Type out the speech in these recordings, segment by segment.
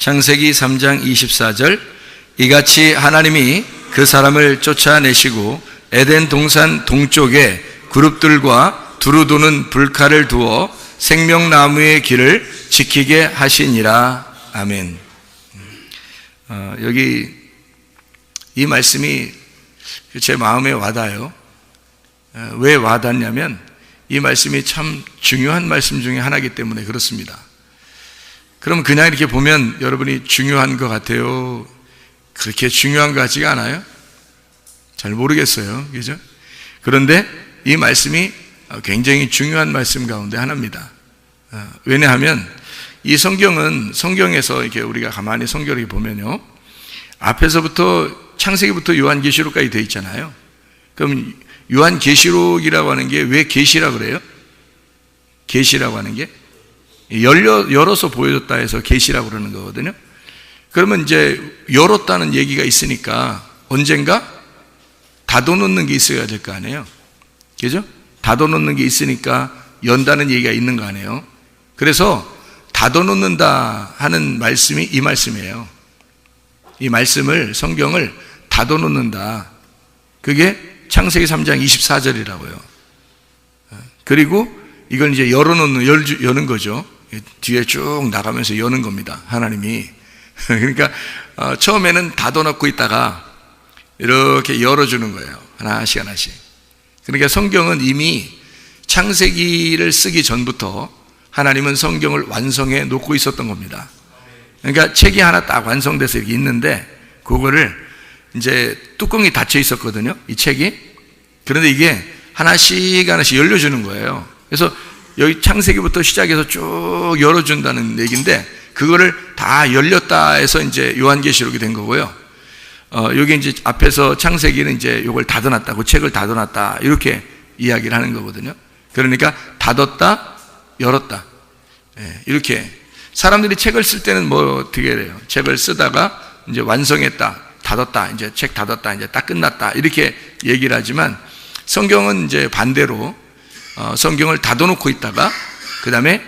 창세기 3장 24절, 이같이 하나님이 그 사람을 쫓아내시고 에덴 동산 동쪽에 그룹들과 두루 도는 불칼을 두어 생명나무의 길을 지키게 하시니라. 아멘. 여기 이 말씀이 제 마음에 와닿아요. 왜 와닿냐면 이 말씀이 참 중요한 말씀 중에 하나이기 때문에 그렇습니다. 그럼 그냥 이렇게 보면 여러분이 중요한 것 같아요? 그렇게 중요한 것 같지가 않아요? 잘 모르겠어요. 그죠? 그런데 이 말씀이 굉장히 중요한 말씀 가운데 하나입니다. 왜냐하면 이 성경에서 이렇게 우리가 가만히 성경을 보면요, 앞에서부터 창세기부터 요한계시록까지 되어 있잖아요. 그럼 요한계시록이라고 하는 게 왜 계시라 그래요? 계시라고 하는 게 열어서 보여줬다 해서 계시라고 그러는 거거든요. 그러면 이제 열었다는 얘기가 있으니까 언젠가 닫아놓는 게 있어야 될 거 아니에요. 그죠? 닫아놓는 게 있으니까 연다는 얘기가 있는 거 아니에요. 그래서 닫아놓는다 하는 말씀이 이 말씀이에요. 이 말씀을, 성경을 닫아놓는다. 그게 창세기 3장 24절이라고요. 그리고 이걸 이제 여는 거죠. 뒤에 쭉 나가면서 여는 겁니다. 하나님이. 그러니까 처음에는 닫아놓고 있다가 이렇게 열어주는 거예요. 하나씩 하나씩. 그러니까 성경은 이미 창세기를 쓰기 전부터 하나님은 성경을 완성해 놓고 있었던 겁니다. 그러니까 책이 하나 딱 완성돼서 이렇게 있는데 그거를 이제 뚜껑이 닫혀 있었거든요, 이 책이. 그런데 이게 하나씩 하나씩 열려주는 거예요. 그래서 여기 창세기부터 시작해서 쭉 열어준다는 얘기인데 그거를 다 열렸다 해서 이제 요한계시록이 된 거고요. 여기 이제 앞에서 창세기는 이제 요걸 닫아놨다, 그 책을 닫아놨다, 이렇게 이야기를 하는 거거든요. 그러니까 닫았다, 열었다. 이렇게. 사람들이 책을 쓸 때는 뭐 어떻게 해요? 책을 쓰다가 이제 완성했다, 닫았다, 이제 책 닫았다, 이제 딱 끝났다, 이렇게 얘기를 하지만 성경은 이제 반대로 성경을 닫아놓고 있다가 그 다음에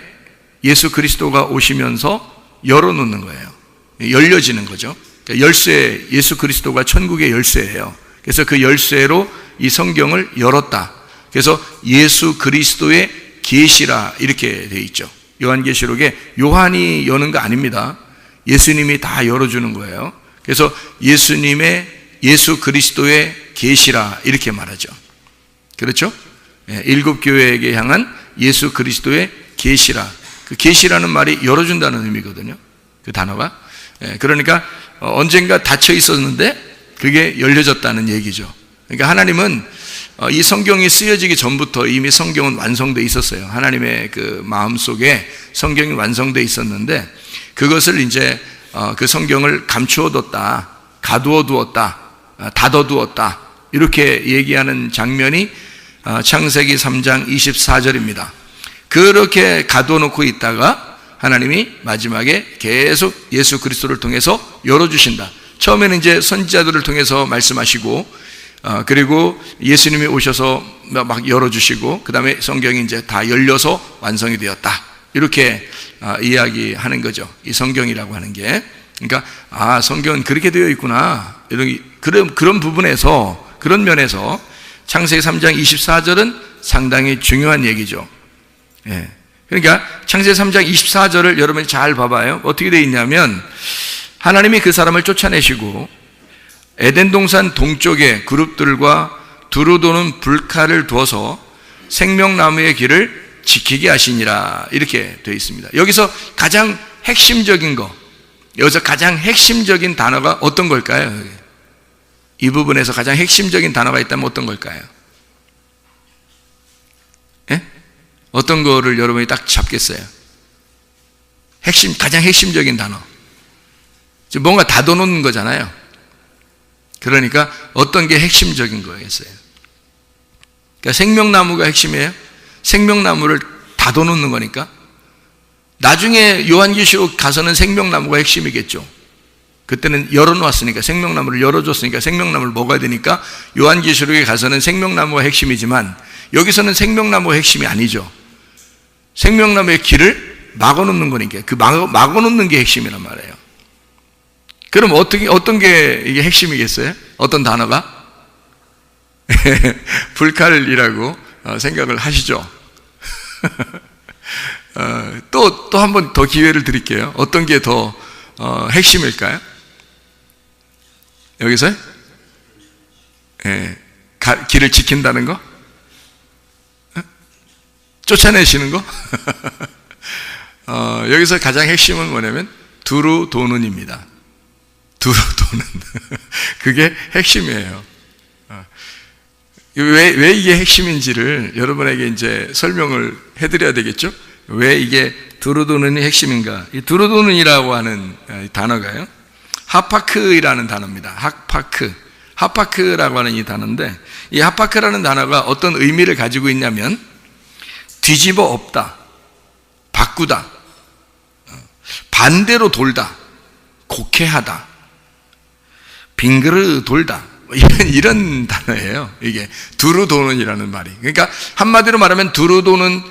예수 그리스도가 오시면서 열어놓는 거예요. 열려지는 거죠. 그러니까 열쇠, 예수 그리스도가 천국의 열쇠예요. 그래서 그 열쇠로 이 성경을 열었다. 그래서 예수 그리스도의 계시라 이렇게 되어 있죠. 요한계시록에 요한이 여는 거 아닙니다. 예수님이 다 열어주는 거예요. 그래서 예수 그리스도의 계시라 이렇게 말하죠. 그렇죠? 일곱 교회에게 향한 예수 그리스도의 계시라. 그 계시라는 말이 열어준다는 의미거든요. 그 단어가. 그러니까 언젠가 닫혀 있었는데 그게 열려졌다는 얘기죠. 그러니까 하나님은 이 성경이 쓰여지기 전부터 이미 성경은 완성되어 있었어요. 하나님의 그 마음속에 성경이 완성되어 있었는데 그것을 이제 그 성경을 감추어뒀다, 가두어두었다, 닫아두었다, 이렇게 얘기하는 장면이 창세기 3장 24절입니다. 그렇게 가둬놓고 있다가 하나님이 마지막에 계속 예수 그리스도를 통해서 열어주신다. 처음에는 이제 선지자들을 통해서 말씀하시고 그리고 예수님이 오셔서 막 열어주시고 그 다음에 성경이 이제 다 열려서 완성이 되었다. 이렇게 이야기하는 거죠. 이 성경이라고 하는 게. 그러니까 성경은 그렇게 되어 있구나. 그런 부분에서, 그런 면에서 창세기 3장 24절은 상당히 중요한 얘기죠. 그러니까 창세기 3장 24절을 여러분이 잘 봐봐요. 어떻게 되어 있냐면 하나님이 그 사람을 쫓아내시고 에덴 동산 동쪽에 그룹들과 두루 도는 불칼을 두어서 생명나무의 길을 지키게 하시니라 이렇게 되어 있습니다. 여기서 가장 핵심적인 여기서 가장 핵심적인 단어가 어떤 걸까요? 이 부분에서 가장 핵심적인 단어가 있다면 어떤 걸까요? 어떤 거를 여러분이 딱 잡겠어요? 가장 핵심적인 단어. 뭔가 닫아놓는 거잖아요. 그러니까 어떤 게 핵심적인 거겠어요? 그러니까 생명나무가 핵심이에요? 생명나무를 닫아놓는 거니까. 나중에 요한계시록 가서는 생명나무가 핵심이겠죠. 그때는 열어놓았으니까, 생명나무를 열어줬으니까 생명나무를 먹어야 되니까 요한계시록에 가서는 생명나무가 핵심이지만 여기서는 생명나무가 핵심이 아니죠. 생명나무의 길을 막아놓는 거니까 그 막아놓는 게 핵심이란 말이에요. 그럼 어떤 게 이게 핵심이겠어요? 어떤 단어가? 불칼이라고 생각을 하시죠? 또 한 번 더 기회를 드릴게요. 어떤 게 더 핵심일까요? 여기서요? 길을 지킨다는 거? 쫓아내시는 거? 여기서 가장 핵심은 뭐냐면 두루 도는입니다. 두루 도는. 그게 핵심이에요. 왜 이게 핵심인지를 여러분에게 이제 설명을 해드려야 되겠죠? 왜 이게 두루 도는이 핵심인가? 이 두루 도는이라고 하는 단어가요, 하파크이라는 단어입니다. 하파크라고 하는 이 단어인데, 이 하파크라는 단어가 어떤 의미를 가지고 있냐면 뒤집어 엎다, 바꾸다, 반대로 돌다, 곡해하다, 빙그르 돌다, 이런 단어예요. 이게 두루 도는이라는 말이. 그러니까 한마디로 말하면 두루 도는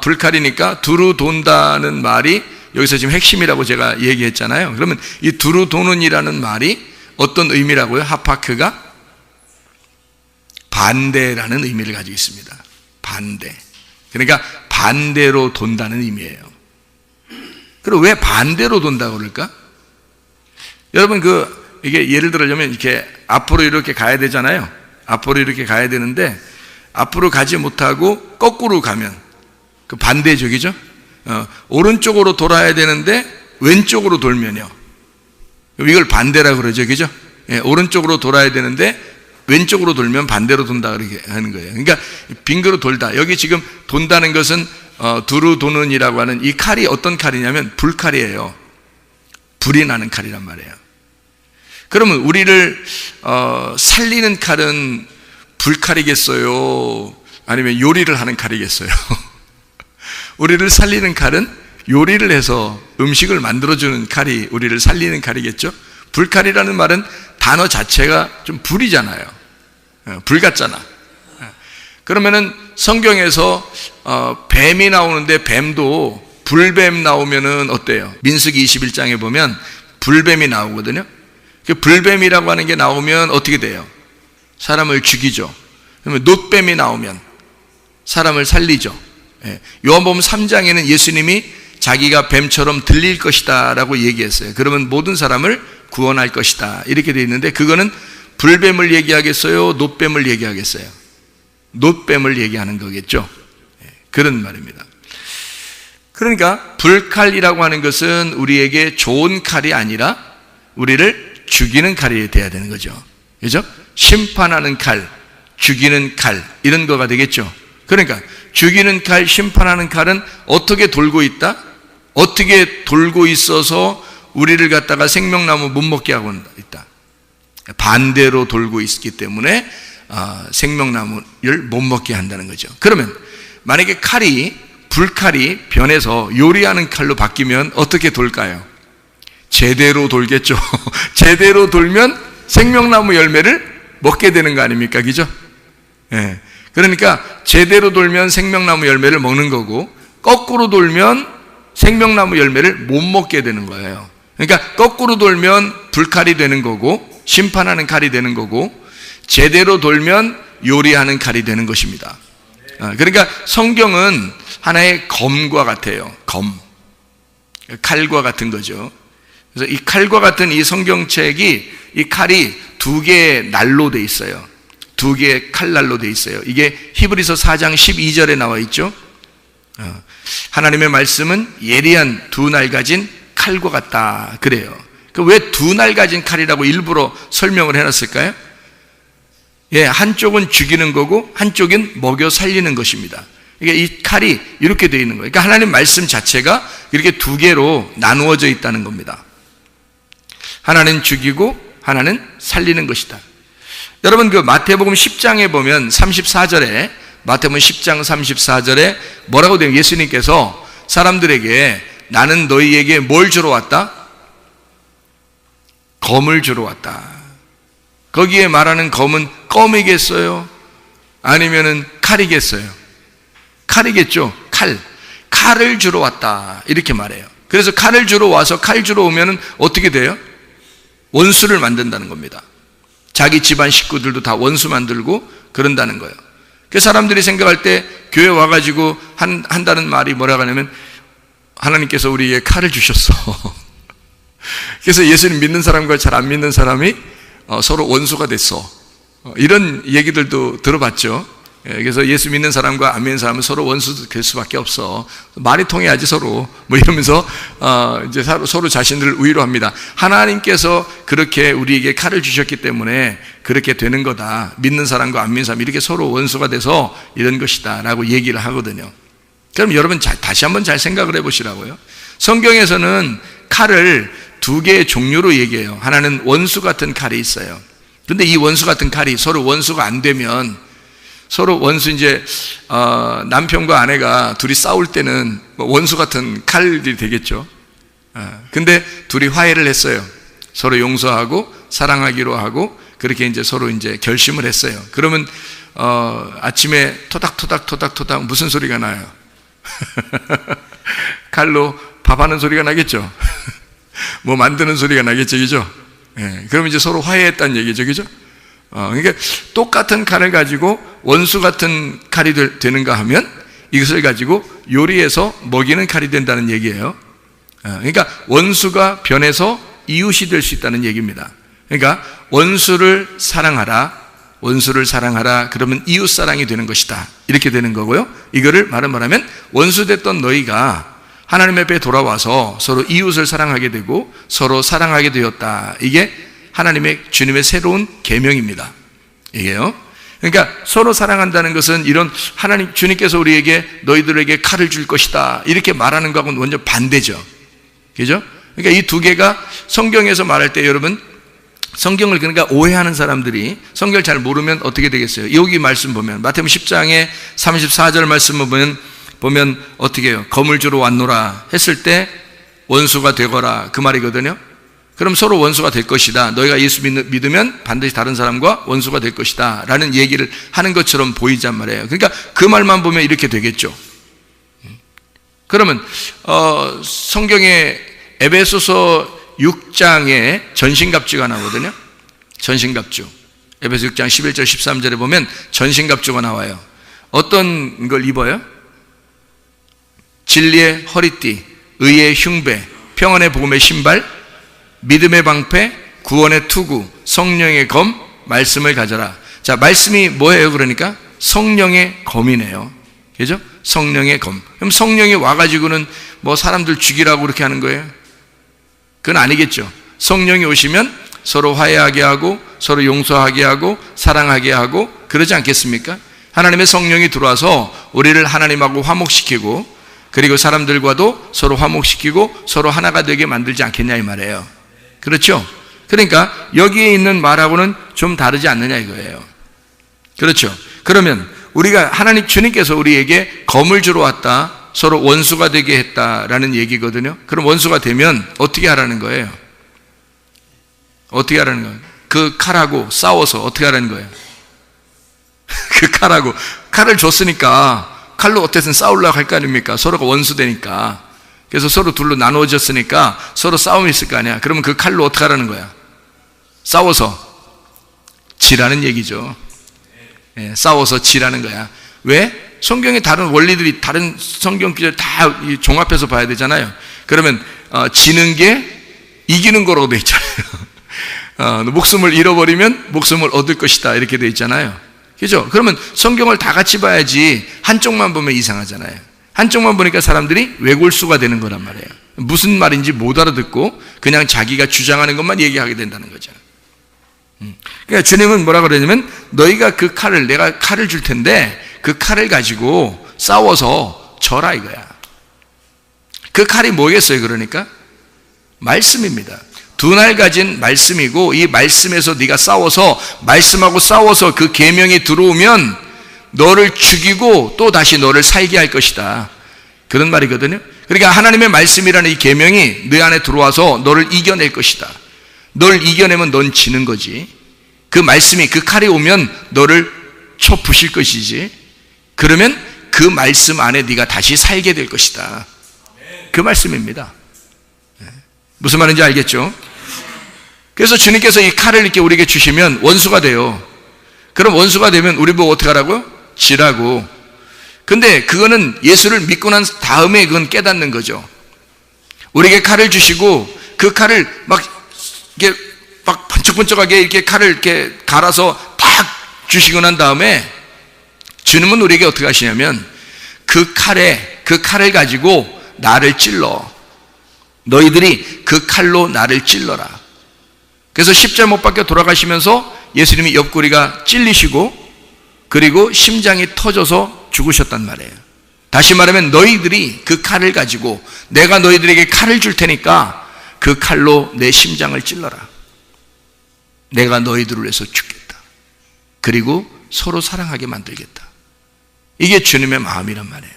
불칼이니까 두루 돈다는 말이 여기서 지금 핵심이라고 제가 얘기했잖아요. 그러면 이 두루 도는이라는 말이 어떤 의미라고요? 하파크가 반대라는 의미를 가지고 있습니다. 반대. 그러니까 반대로 돈다는 의미예요. 그럼 왜 반대로 돈다고 그럴까? 여러분, 이게 예를 들으려면 이렇게 앞으로 이렇게 가야 되잖아요. 앞으로 이렇게 가야 되는데 앞으로 가지 못하고 거꾸로 가면 그 반대쪽이죠. 오른쪽으로 돌아야 되는데 왼쪽으로 돌면요, 이걸 반대라고 그러죠, 그죠? 예, 오른쪽으로 돌아야 되는데 왼쪽으로 돌면 반대로 돈다 그렇게 하는 거예요. 그러니까 빙그로 돌다. 여기 지금 돈다는 것은 두루 도는이라고 하는 이 칼이 어떤 칼이냐면 불칼이에요. 불이 나는 칼이란 말이에요. 그러면 우리를 살리는 칼은 불칼이겠어요? 아니면 요리를 하는 칼이겠어요? 우리를 살리는 칼은 요리를 해서 음식을 만들어주는 칼이 우리를 살리는 칼이겠죠? 불칼이라는 말은 단어 자체가 좀 불이잖아요. 불 같잖아. 그러면은 성경에서 뱀이 나오는데 뱀도 불뱀 나오면은 어때요? 민수기 21장에 보면 불뱀이 나오거든요. 그 불뱀이라고 하는 게 나오면 어떻게 돼요? 사람을 죽이죠. 그러면 놋뱀이 나오면 사람을 살리죠. 요한복음 3장에는 예수님이 자기가 뱀처럼 들릴 것이다 라고 얘기했어요. 그러면 모든 사람을 구원할 것이다 이렇게 되어 있는데, 그거는 불뱀을 얘기하겠어요? 놋뱀을 얘기하겠어요? 놋뱀을 얘기하는 거겠죠. 그런 말입니다. 그러니까 불칼이라고 하는 것은 우리에게 좋은 칼이 아니라 우리를 죽이는 칼이 돼야 되는 거죠. 그죠? 심판하는 칼, 죽이는 칼, 이런 거가 되겠죠. 그러니까 죽이는 칼, 심판하는 칼은 어떻게 돌고 있다? 어떻게 돌고 있어서 우리를 갖다가 생명나무 못 먹게 하고 있다. 반대로 돌고 있기 때문에 생명나무를 못 먹게 한다는 거죠. 그러면 만약에 불칼이 변해서 요리하는 칼로 바뀌면 어떻게 돌까요? 제대로 돌겠죠. 제대로 돌면 생명나무 열매를 먹게 되는 거 아닙니까? 그죠? 예. 그러니까 제대로 돌면 생명나무 열매를 먹는 거고, 거꾸로 돌면 생명나무 열매를 못 먹게 되는 거예요. 그러니까 거꾸로 돌면 불칼이 되는 거고, 심판하는 칼이 되는 거고, 제대로 돌면 요리하는 칼이 되는 것입니다. 그러니까 성경은 하나의 검과 같아요. 검. 칼과 같은 거죠. 그래서 이 칼과 같은 이 성경책이, 이 칼이 두 개의 날로 돼 있어요. 두 개의 칼날로 돼 있어요. 이게 히브리서 4장 12절에 나와 있죠. 하나님의 말씀은 예리한 두 날 가진 칼과 같다 그래요. 왜 두 날 가진 칼이라고 일부러 설명을 해놨을까요? 예, 한쪽은 죽이는 거고 한쪽은 먹여 살리는 것입니다. 그러니까 이 칼이 이렇게 되어 있는 거예요. 그러니까 하나님 말씀 자체가 이렇게 두 개로 나누어져 있다는 겁니다. 하나는 죽이고 하나는 살리는 것이다. 여러분, 마태복음 10장에 보면 34절에, 마태복음 10장 34절에 뭐라고 돼요? 예수님께서 사람들에게 나는 너희에게 뭘 주러 왔다? 검을 주러 왔다. 거기에 말하는 검은 껌이겠어요? 아니면은 칼이겠어요? 칼이겠죠. 칼을 주러 왔다 이렇게 말해요. 그래서 칼을 주러 와서 칼 주러 오면은 어떻게 돼요? 원수를 만든다는 겁니다. 자기 집안 식구들도 다 원수 만들고 그런다는 거예요. 그 사람들이 생각할 때 교회 와가지고 한다는 말이 뭐라고 하냐면 하나님께서 우리에게 칼을 주셨어. 그래서 예수님 믿는 사람과 잘 안 믿는 사람이 서로 원수가 됐어. 이런 얘기들도 들어봤죠. 그래서 예수 믿는 사람과 안 믿는 사람은 서로 원수 될 수밖에 없어. 말이 통해야지 서로. 뭐 이러면서 이제 서로 자신들을 위로합니다. 하나님께서 그렇게 우리에게 칼을 주셨기 때문에 그렇게 되는 거다. 믿는 사람과 안 믿는 사람 이렇게 서로 원수가 돼서 이런 것이다라고 얘기를 하거든요. 그럼 여러분 다시 한번 잘 생각을 해보시라고요. 성경에서는 칼을 두 개의 종류로 얘기해요. 하나는 원수 같은 칼이 있어요. 근데 이 원수 같은 칼이 서로 원수가 안 되면 서로 원수 이제 남편과 아내가 둘이 싸울 때는 원수 같은 칼이 되겠죠. 근데 둘이 화해를 했어요. 서로 용서하고 사랑하기로 하고 그렇게 이제 서로 이제 결심을 했어요. 그러면 아침에 토닥토닥 무슨 소리가 나요? 칼로 밥하는 소리가 나겠죠. 뭐 만드는 소리가 나겠죠, 그죠? 그러면 이제 서로 화해했다는 얘기죠, 그죠? 그러니까 똑같은 칼을 가지고 원수 같은 칼이 되는가 하면 이것을 가지고 요리해서 먹이는 칼이 된다는 얘기예요. 그러니까 원수가 변해서 이웃이 될 수 있다는 얘기입니다. 그러니까 원수를 사랑하라, 그러면 이웃 사랑이 되는 것이다. 이렇게 되는 거고요. 이거를 말하면 원수 됐던 너희가 하나님 앞에 돌아와서 서로 이웃을 사랑하게 되고 서로 사랑하게 되었다. 이게 하나님의 주님의 새로운 계명입니다. 이게요. 그러니까 서로 사랑한다는 것은 이런 하나님 주님께서 우리에게 너희들에게 칼을 줄 것이다 이렇게 말하는 것하고는 완전 반대죠. 그죠? 그러니까 이 두 개가 성경에서 말할 때 여러분 성경을 그러니까 오해하는 사람들이 성경을 잘 모르면 어떻게 되겠어요? 여기 말씀 보면 마태복음 10장에 34절 말씀을 보면 어떻게 해요? 검을 주러 왔노라 했을 때 원수가 되거라 그 말이거든요. 그럼 서로 원수가 될 것이다. 너희가 예수 믿으면 반드시 다른 사람과 원수가 될 것이다 라는 얘기를 하는 것처럼 보이단 말이에요. 그러니까 그 말만 보면 이렇게 되겠죠. 그러면 성경에 에베소서 6장에 전신갑주가 나오거든요. 전신갑주 에베소 6장 11절 13절에 보면 전신갑주가 나와요. 어떤 걸 입어요? 진리의 허리띠, 의의 흉배, 평안의 복음의 신발, 믿음의 방패, 구원의 투구, 성령의 검, 말씀을 가져라. 자, 말씀이 뭐예요? 그러니까 성령의 검이네요. 그죠? 성령의 검. 그럼 성령이 와가지고는 뭐 사람들 죽이라고 그렇게 하는 거예요? 그건 아니겠죠. 성령이 오시면 서로 화해하게 하고 서로 용서하게 하고 사랑하게 하고 그러지 않겠습니까? 하나님의 성령이 들어와서 우리를 하나님하고 화목시키고 그리고 사람들과도 서로 화목시키고 서로 하나가 되게 만들지 않겠냐 이 말이에요. 그렇죠? 그러니까 여기에 있는 말하고는 좀 다르지 않느냐 이거예요. 그렇죠? 그러면 우리가 하나님 주님께서 우리에게 검을 주러 왔다, 서로 원수가 되게 했다라는 얘기거든요. 그럼 원수가 되면 어떻게 하라는 거예요? 어떻게 하라는 거예요? 그 칼하고 싸워서 어떻게 하라는 거예요? 그 칼하고 칼을 줬으니까 칼로 어쨌든 싸우려고 할 거 아닙니까? 서로가 원수 되니까. 그래서 서로 둘로 나누어졌으니까 서로 싸움이 있을 거 아니야. 그러면 그 칼로 어떻게 하라는 거야? 싸워서 지라는 얘기죠. 싸워서 지라는 거야. 왜? 성경의 다른 원리들이 다른 성경 기절 다 종합해서 봐야 되잖아요. 그러면 지는 게 이기는 거라고 돼 있잖아요. 목숨을 잃어버리면 목숨을 얻을 것이다 이렇게 돼 있잖아요. 그죠? 그러면 성경을 다 같이 봐야지 한쪽만 보면 이상하잖아요. 한쪽만 보니까 사람들이 외골수가 되는 거란 말이에요. 무슨 말인지 못 알아듣고 그냥 자기가 주장하는 것만 얘기하게 된다는 거죠. 그러니까 주님은 뭐라 그러냐면 너희가 그 칼을 내가 칼을 줄 텐데 그 칼을 가지고 싸워서 져라 이거야. 그 칼이 뭐겠어요? 그러니까 말씀입니다. 두 날 가진 말씀이고 이 말씀에서 네가 싸워서 말씀하고 싸워서 그 계명이 들어오면 너를 죽이고 또 다시 너를 살게 할 것이다. 그런 말이거든요. 그러니까 하나님의 말씀이라는 이 계명이 너 안에 들어와서 너를 이겨낼 것이다. 널 이겨내면 넌 지는 거지. 그 말씀이 그 칼이 오면 너를 쳐 부실 것이지. 그러면 그 말씀 안에 네가 다시 살게 될 것이다. 그 말씀입니다. 무슨 말인지 알겠죠? 그래서 주님께서 이 칼을 이렇게 우리에게 주시면 원수가 돼요. 그럼 원수가 되면 우리 보고 어떻게 하라고요? 지라고. 근데 그거는 예수를 믿고 난 다음에 그건 깨닫는 거죠. 우리에게 칼을 주시고 그 칼을 막 이렇게 막 번쩍번쩍하게 이렇게 칼을 이렇게 갈아서 딱 주시고 난 다음에 주님은 우리에게 어떻게 하시냐면 그 칼을 가지고 나를 찔러. 너희들이 그 칼로 나를 찔러라. 그래서 십자가 못 박혀 돌아가시면서 예수님이 옆구리가 찔리시고 그리고 심장이 터져서 죽으셨단 말이에요. 다시 말하면 너희들이 그 칼을 가지고 내가 너희들에게 칼을 줄 테니까 그 칼로 내 심장을 찔러라. 내가 너희들을 위해서 죽겠다. 그리고 서로 사랑하게 만들겠다. 이게 주님의 마음이란 말이에요.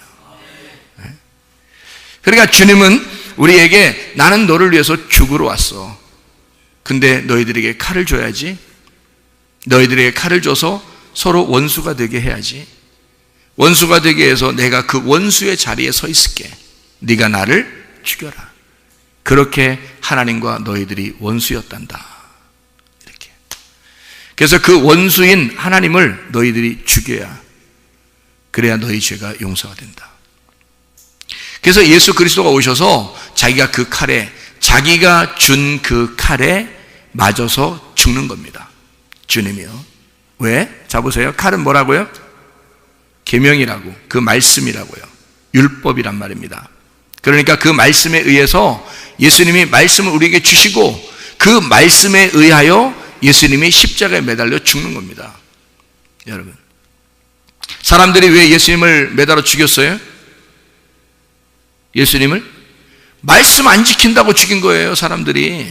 그러니까 주님은 우리에게 나는 너를 위해서 죽으러 왔어. 근데 너희들에게 칼을 줘야지. 너희들에게 칼을 줘서 서로 원수가 되게 해야지. 원수가 되게 해서 내가 그 원수의 자리에 서 있을게. 네가 나를 죽여라. 그렇게 하나님과 너희들이 원수였단다. 이렇게. 그래서 그 원수인 하나님을 너희들이 죽여야, 그래야 너희 죄가 용서가 된다. 그래서 예수 그리스도가 오셔서 자기가 그 칼에, 자기가 준 그 칼에 맞아서 죽는 겁니다. 주님이요. 왜? 자 보세요. 칼은 뭐라고요? 계명이라고, 그 말씀이라고요. 율법이란 말입니다. 그러니까 그 말씀에 의해서 예수님이 말씀을 우리에게 주시고 그 말씀에 의하여 예수님이 십자가에 매달려 죽는 겁니다. 여러분, 사람들이 왜 예수님을 매달아 죽였어요? 예수님을 말씀 안 지킨다고 죽인 거예요. 사람들이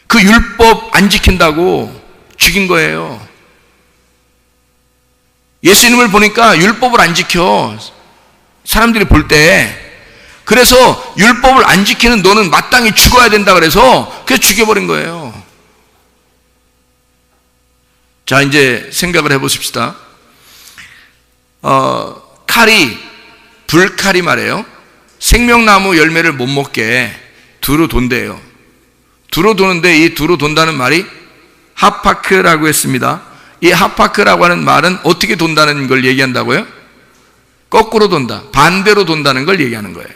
그 율법 안 지킨다고 죽인 거예요. 예수님을 보니까 율법을 안 지켜, 사람들이 볼 때. 그래서 율법을 안 지키는 너는 마땅히 죽어야 된다 그래서 죽여버린 거예요. 자, 이제 생각을 해보십시다. 칼이, 불칼이 말이에요, 생명나무 열매를 못 먹게 두루 돈대요. 두루 도는데 이 두루 돈다는 말이 하파크라고 했습니다. 이 하파크라고 하는 말은 어떻게 돈다는 걸 얘기한다고요? 거꾸로 돈다, 반대로 돈다는 걸 얘기하는 거예요.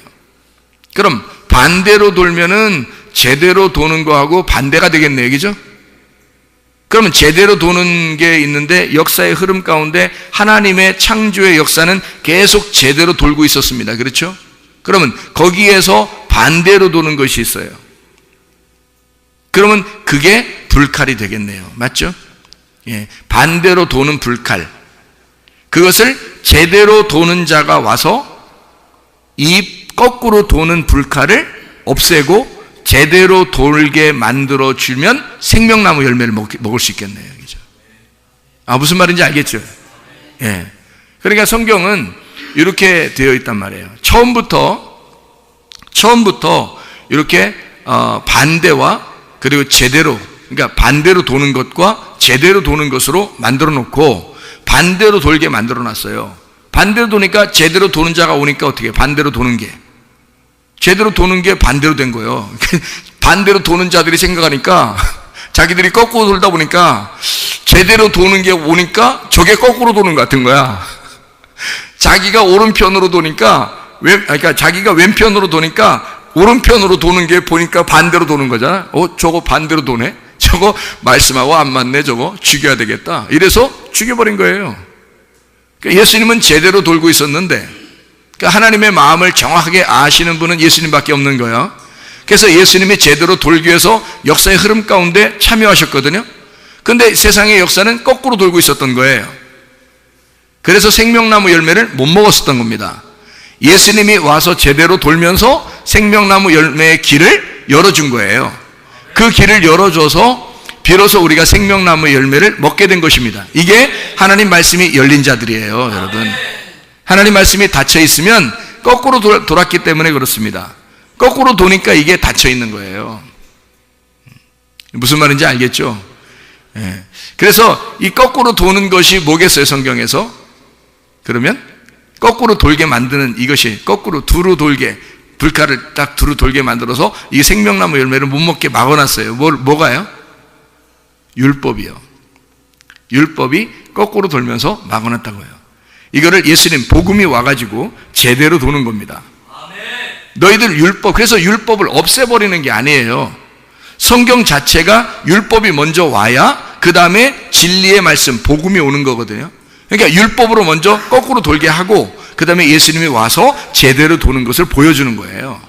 그럼 반대로 돌면은 제대로 도는 거하고 반대가 되겠네요. 그죠? 그러면 제대로 도는 게 있는데 역사의 흐름 가운데 하나님의 창조의 역사는 계속 제대로 돌고 있었습니다. 그렇죠? 그러면 거기에서 반대로 도는 것이 있어요. 그러면 그게 불칼이 되겠네요. 맞죠? 예, 반대로 도는 불칼. 그것을 제대로 도는 자가 와서 이 거꾸로 도는 불칼을 없애고 제대로 돌게 만들어 주면 생명나무 열매를 먹을 수 있겠네요. 그죠? 무슨 말인지 알겠죠? 예. 그러니까 성경은 이렇게 되어 있단 말이에요. 처음부터 이렇게 반대와 그리고 제대로, 그러니까 반대로 도는 것과 제대로 도는 것으로 만들어 놓고 반대로 돌게 만들어 놨어요. 반대로 도니까 제대로 도는 자가 오니까 어떻게 해요? 반대로 도는 게, 제대로 도는 게 반대로 된 거예요. 반대로 도는 자들이 생각하니까 자기들이 거꾸로 돌다 보니까 제대로 도는 게 오니까 저게 거꾸로 도는 것 같은 거야. 자기가 오른편으로 도니까, 그러니까 자기가 왼편으로 도니까 오른편으로 도는 게 보니까 반대로 도는 거잖아. 저거 반대로 도네? 저거 말씀하고 안 맞네. 저거 죽여야 되겠다. 이래서 죽여버린 거예요. 그러니까 예수님은 제대로 돌고 있었는데, 그러니까 하나님의 마음을 정확하게 아시는 분은 예수님밖에 없는 거예요. 그래서 예수님이 제대로 돌기 위해서 역사의 흐름 가운데 참여하셨거든요. 근데 세상의 역사는 거꾸로 돌고 있었던 거예요. 그래서 생명나무 열매를 못 먹었었던 겁니다. 예수님이 와서 제대로 돌면서 생명나무 열매의 길을 열어준 거예요. 그 길을 열어줘서 비로소 우리가 생명나무 열매를 먹게 된 것입니다. 이게 하나님 말씀이 열린 자들이에요. 여러분, 하나님 말씀이 닫혀 있으면 거꾸로 돌았기 때문에 그렇습니다. 거꾸로 도니까 이게 닫혀 있는 거예요. 무슨 말인지 알겠죠? 예. 그래서 이 거꾸로 도는 것이 뭐겠어요? 성경에서? 그러면 거꾸로 돌게 만드는 이것이, 거꾸로 두루 돌게, 불칼을 딱 두루 돌게 만들어서 이 생명나무 열매를 못 먹게 막아놨어요. 뭐가요? 율법이요. 율법이 거꾸로 돌면서 막아놨다고요. 이거를 예수님 복음이 와가지고 제대로 도는 겁니다. 너희들 율법, 그래서 율법을 없애버리는 게 아니에요. 성경 자체가 율법이 먼저 와야 그 다음에 진리의 말씀, 복음이 오는 거거든요. 그러니까 율법으로 먼저 거꾸로 돌게 하고 그 다음에 예수님이 와서 제대로 도는 것을 보여주는 거예요.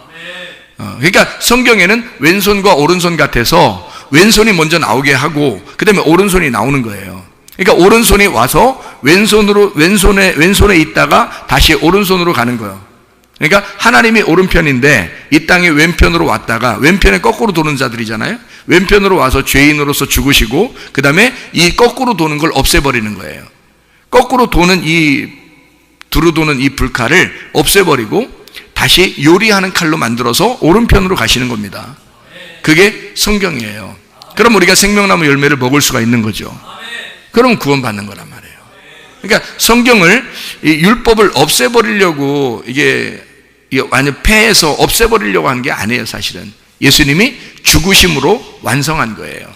그러니까 성경에는 왼손과 오른손 같아서 왼손이 먼저 나오게 하고 그 다음에 오른손이 나오는 거예요. 그러니까 오른손이 와서 왼손에 있다가 다시 오른손으로 가는 거예요. 그러니까 하나님이 오른편인데 이 땅에 왼편으로 왔다가 왼편에 거꾸로 도는 자들이잖아요. 왼편으로 와서 죄인으로서 죽으시고 그 다음에 이 거꾸로 도는 걸 없애버리는 거예요. 거꾸로 도는 두루 도는 이 불칼을 없애버리고 다시 요리하는 칼로 만들어서 오른편으로 가시는 겁니다. 그게 성경이에요. 그럼 우리가 생명나무 열매를 먹을 수가 있는 거죠. 그럼 구원받는 거란 말이에요. 그러니까 성경을, 이 율법을 없애버리려고 이게 완전 폐해서 없애버리려고 한 게 아니에요, 사실은. 예수님이 죽으심으로 완성한 거예요.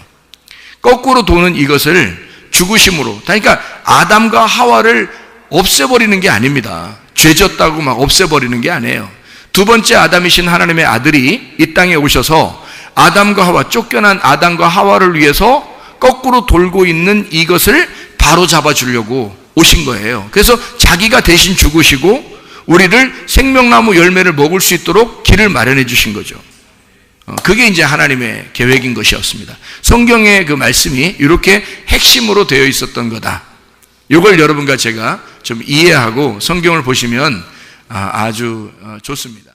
거꾸로 도는 이것을 죽으심으로, 그러니까 아담과 하와를 없애버리는 게 아닙니다. 죄졌다고 막 없애버리는 게 아니에요. 두 번째 아담이신 하나님의 아들이 이 땅에 오셔서 아담과 하와, 쫓겨난 아담과 하와를 위해서 거꾸로 돌고 있는 이것을 바로 잡아주려고 오신 거예요. 그래서 자기가 대신 죽으시고 우리를 생명나무 열매를 먹을 수 있도록 길을 마련해 주신 거죠. 그게 이제 하나님의 계획인 것이었습니다. 성경의 그 말씀이 이렇게 핵심으로 되어 있었던 거다. 이걸 여러분과 제가 좀 이해하고 성경을 보시면 아주 좋습니다.